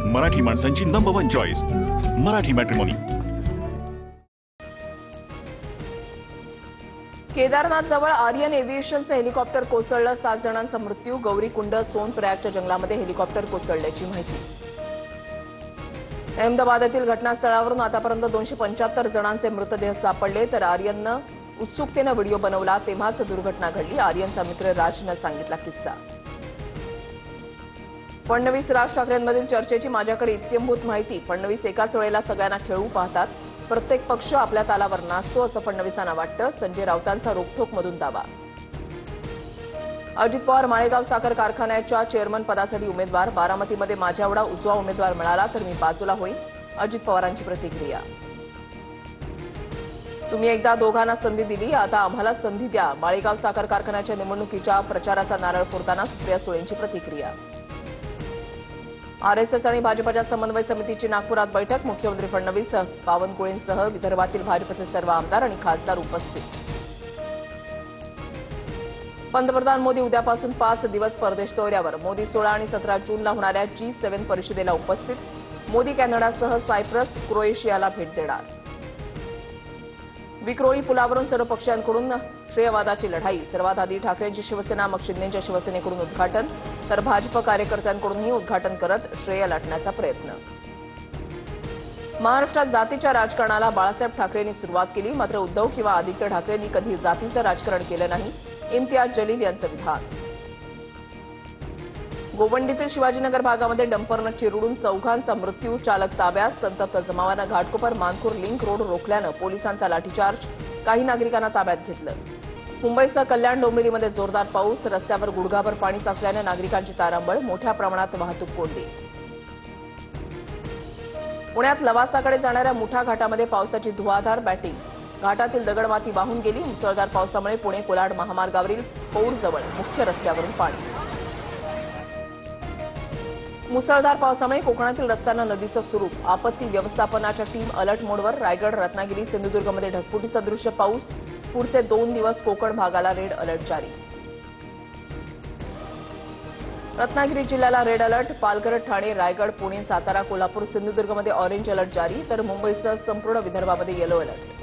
मराठी माणसांची number 1 choice Marathi matrimony. Kedarnath जवळ Aryan एव्हिएशनचं helicopter कोसळलं, 7 जणांचा मृत्यू। गौरीकुंड सोनप्रयागच्या जंगलामध्ये हेलिकॉप्टर कोसळल्याची माहिती। अहमदाबादेतील घटनास्थळावरून आतापर्यंत 275 जणांचे मृतदेह सापडले, तर आर्यननं उत्सुकतेने व्हिडिओ बनवला तेव्हाच दुर्घटना घडली। आर्यनचा मित्र राजनं सांगितला किस्सा। फडणवीस राज ठाकरेंमधील चर्चेची माझ्याकडे इत्यंभूत माहिती। फडणवीस एकाच वेळेला सगळ्यांना खेळू पाहतात, प्रत्येक पक्ष आपल्या तालावर नाचतो असं फडणवीसांना वाटतं। संजय राऊतांचा रोखठोकमधून दावा। अजित पवार माळेगाव साखर कारखान्याच्या चेअरमन पदासाठी उमेदवार। बारामतीमध्ये माझ्या एवढा उजवा उमेदवार मिळाला तर मी बाजूला होईन, अजित पवारांची प्रतिक्रिया। तुम्ही एकदा दोघांना संधी दिली, आता आम्हाला संधी द्या। माळेगाव साखर कारखान्याच्या निवडणुकीच्या प्रचाराचा नारळ फोडताना सुप्रिया सुळेंची प्रतिक्रिया। आरएसएस आणि भाजपच्या समन्वय समितीची नागपुरात बैठक। मुख्यमंत्री फडणवीस, बावनकुळेंसह विदर्भातील भाजपचे सर्व आमदार आणि खासदार उपस्थित। पंतप्रधान मोदी उद्यापासून 5 दिवस परदेश दौऱ्यावर। मोदी 16 आणि 17 जूनला होणाऱ्या G7 परिषदेला उपस्थित। मोदी कॅनडासह सायप्रस, क्रोएशियाला भेट देणार। विक्रोळी पुलावरून सर्व पक्षांकडून श्रेयवादाची लढाई। सर्वात आधी ठाकरेंची शिवसेना, मग शिंदेच्या शिवसेनेकडून उद्घाटन, तर भाजप कार्यकर्त्यांकडूनही उद्घाटन करत श्रेय लाटण्याचा प्रयत्न। महाराष्ट्रात जातीच्या राजकारणाला बाळासाहेब ठाकरेंनी सुरुवात केली, मात्र उद्धव किंवा आदित्य ठाकरेंनी कधी जातीचं राजकारण केलं नाही, इम्तियाज जलील यांचं विधान। गोवंडीतील शिवाजीनगर भागामध्ये डंपरनं चिरडून 4घांचा मृत्यू, चालक ताब्यात। संतप्त जमावानं घाटकोपर मानखुर लिंक रोड रोखल्यानं पोलिसांचा लाठीचार्ज, काही नागरिकांना ताब्यात घेतलं। मुंबईसह कल्याण डोंबिवलीमध्ये जोरदार पाऊस, रस्त्यावर गुडघाभर पाणी साचल्यानं नागरिकांची तारांबळ, मोठ्या प्रमाणात वाहतूक कोंडी। पुण्यात लवासाकडे जाणाऱ्या मुठा घाटामध्ये पावसाची धुवाधार बॅटिंग, घाटातील दगडमाती वाहून गेली। मुसळधार पावसामुळे पुणे कोलाड महामार्गावरील पौडजवळ मुख्य रस्त्यावरून पाणी। मुसळधार पावसामुळे कोकणातील रस्त्यांना नदीचं स्वरूप, आपत्ती व्यवस्थापनाच्या टीम अलर्ट मोडवर। रायगड, रत्नागिरी, सिंधुदुर्गमध्ये ढगफुटीसदृश्य पाऊस, पुढचे 2 दिवस कोकण भागाला रेड अलर्ट जारी। रत्नागिरी जिल्ह्याला रेड अलर्ट, पालघर, ठाणे, रायगड, पुणे, सातारा, कोल्हापूर, सिंधुदुर्गमध्ये ऑरेंज अलर्ट जारी, तर मुंबईसह संपूर्ण विदर्भामध्ये येलो अलर्ट।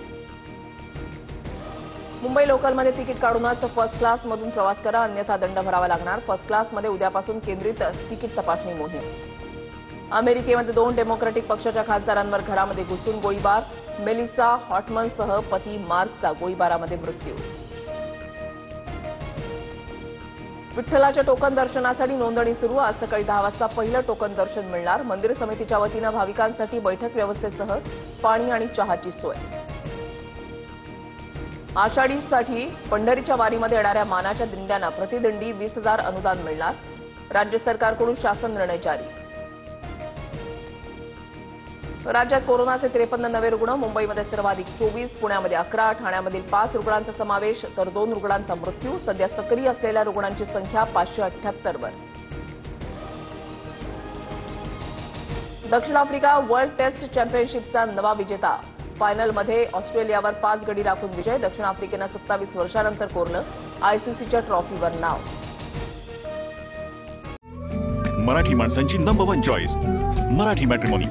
मुंबई लोकलमध्ये तिकीट काढूनच फर्स्ट क्लासमधून प्रवास करा, अन्यथा दंड भरावा लागणार। फर्स्ट क्लासमध्ये उद्यापासून केंद्रित तिकीट तपासणी मोहीम। अमेरिकेमध्ये 2 डेमोक्रॅटिक पक्षाच्या खासदारांवर घरामध्ये घुसून गोळीबार, मेलिसा हॉटमनसह पती मार्कचा गोळीबारामध्ये मृत्यू। विठ्ठलाच्या टोकन दर्शनासाठी नोंदणी सुरू, आज सकाळी 10 वाजता पहिलं टोकन दर्शन मिळणार। मंदिर समितीच्या वतीनं भाविकांसाठी बैठक व्यवस्थेसह पाणी आणि चहाची सोय। आषाढीसाठी पंढरीच्या वारीमध्ये येणाऱ्या मानाच्या दिंड्यांना प्रतिदिंडी 20,000 अनुदान मिळणार, राज्य सरकारकडून शासन निर्णय जारी। राज्यात कोरोनाचे 53 नवे रुग्ण, मुंबईमध्ये सर्वाधिक 24, पुण्यामध्ये 11, ठाण्यामधील 5 रुग्णांचा समावेश, तर 2 रुग्णांचा मृत्यू। सध्या सक्रिय असलेल्या रुग्णांची संख्या 578 वर। दक्षिण आफ्रिका वर्ल्ड टेस्ट चॅम्पियनशिपचा नवा विजेता, फायनलमध्ये ऑस्ट्रेलियावर 5 गडी राखून विजय। दक्षिण आफ्रिकेनं 27 वर्षांनंतर कोरलं आयसीसीच्या ट्रॉफीवर नाव। मराठी माणसांची नंबर 1 चॉईस मराठी मॅट्रिमोनी।